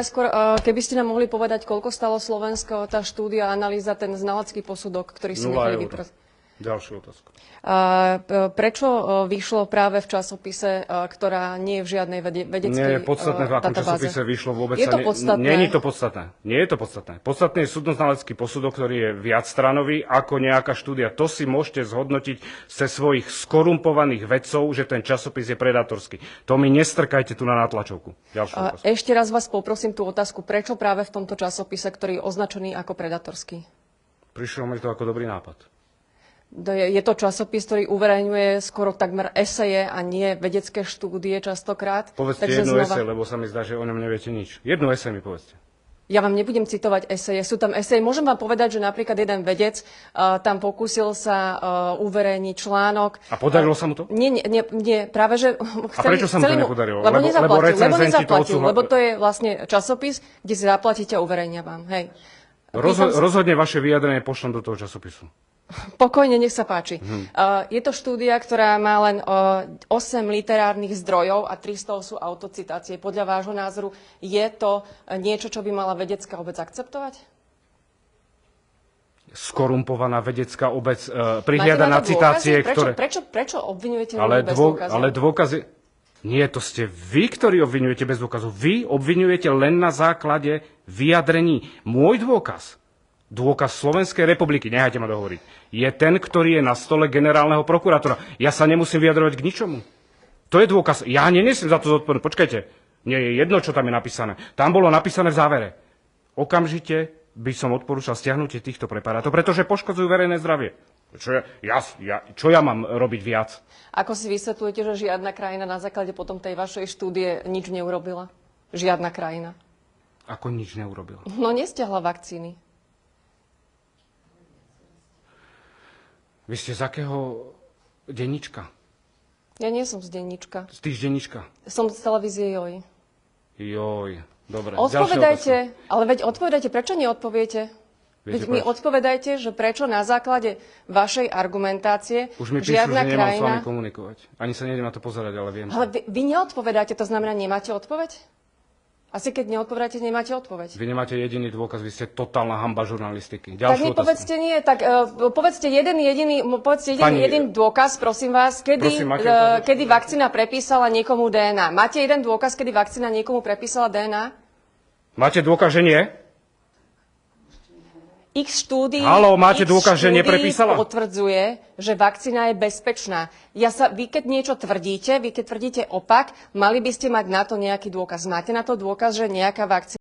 Skôr, keby ste nám mohli povedať, koľko stalo Slovensko tá štúdia, analýza, ten znalecký posudok, ktorý si nechali vypracovať? Ďalšiu otázku. Prečo vyšlo práve v časopise, ktorá nie je v žiadnej vedeckej databáze? Nie je podstatné, v akom časopise vyšlo vôbec. Je to podstatné? Nie je to podstatné. Nie je to podstatné. Podstatný je súdno-znalecký posudok, ktorý je viacstranový ako nejaká štúdia. To si môžete zhodnotiť cez svojich skorumpovaných vedcov, že ten časopis je predátorský. To mi nestrkajte tu na tlačovku. Ďalšiu otázku. Ešte raz vás poprosím tú otázku. Prečo práve v tomto časopise, ktorý je označený ako predátorský? Prišiel mi to ako dobrý nápad. Je to časopis, ktorý uverejňuje skoro takmer eseje a nie vedecké štúdie častokrát. Povedzte jednu esej, lebo sa mi zdá, že o ňom neviete nič. Jednu esej mi povedzte. Ja vám nebudem citovať eseje. Sú tam eseje. Môžem vám povedať, že napríklad jeden vedec tam pokúsil sa uverejniť článok. A podarilo sa mu to? Nie, práve že... A prečo sa mu to nepodarilo? Lebo nezaplatil, lebo to je vlastne časopis, kde si zaplatíte a uverejnia vám. Hej. Rozhodne vaše vyjadrenie pošlem do toho časopisu. Pokojne, nech sa páči. Je to štúdia, ktorá má len 8 literárnych zdrojov a 300 sú autocitácie. Podľa vášho názoru je to niečo, čo by mala vedecká obec akceptovať? Skorumpovaná vedecká obec prihliada na citácie, ktoré... Prečo obviňujete ľudí bez dôkazov? Ale dôkazy... Nie, to ste vy, ktorí obviňujete bez dôkazov. Vy obviňujete len na základe vyjadrení. Môj dôkaz Slovenskej republiky, nechajte ma dohovoriť, je ten, ktorý je na stole generálneho prokurátora. Ja sa nemusím vyjadrovať k ničomu. To je dôkaz. Ja nenesiem za to zodpovednosť. Počkajte, nie je jedno, čo tam je napísané. Tam bolo napísané v závere. Okamžite by som odporúčal stiahnutie týchto preparátov, pretože poškodzujú verejné zdravie. Čo ja mám robiť viac? Ako si vysvetľujete, že žiadna krajina na základe potom tej vašej štúdie nič neurobila? Žiadna krajina. Ako nič neurobila? No, nestiahla vakcíny. Vy ste z akého denníčka? Ja nie som z denníčka. Z týždenníčka? Som z televízie Joj. Joj, dobre. Odpovedajte, ale veď odpovedajte, prečo neodpoviete? Veď mi odpovedajte, že prečo na základe vašej argumentácie už mi píšu, žiadna že krajina... nemám s vami komunikovať. Ani sa nejdem na to pozerať, ale viem. Ale vy neodpovedáte, to znamená, nemáte odpoveď? Asi keď neodpovedáte, nemáte odpoveď. Vy nemáte jediný dôkaz, vy ste totálna hanba žurnalistiky. Tak mi povedzte nie, tak povedzte jeden dôkaz, prosím vás, kedy vakcína prepísala niekomu DNA. Máte jeden dôkaz, kedy vakcína niekomu prepísala DNA? Máte dôkaz, že nie? X štúdií potvrdzuje, že vakcína je bezpečná. Vy keď niečo tvrdíte, vy keď tvrdíte opak, mali by ste mať na to nejaký dôkaz. Máte na to dôkaz, že nejaká vakcína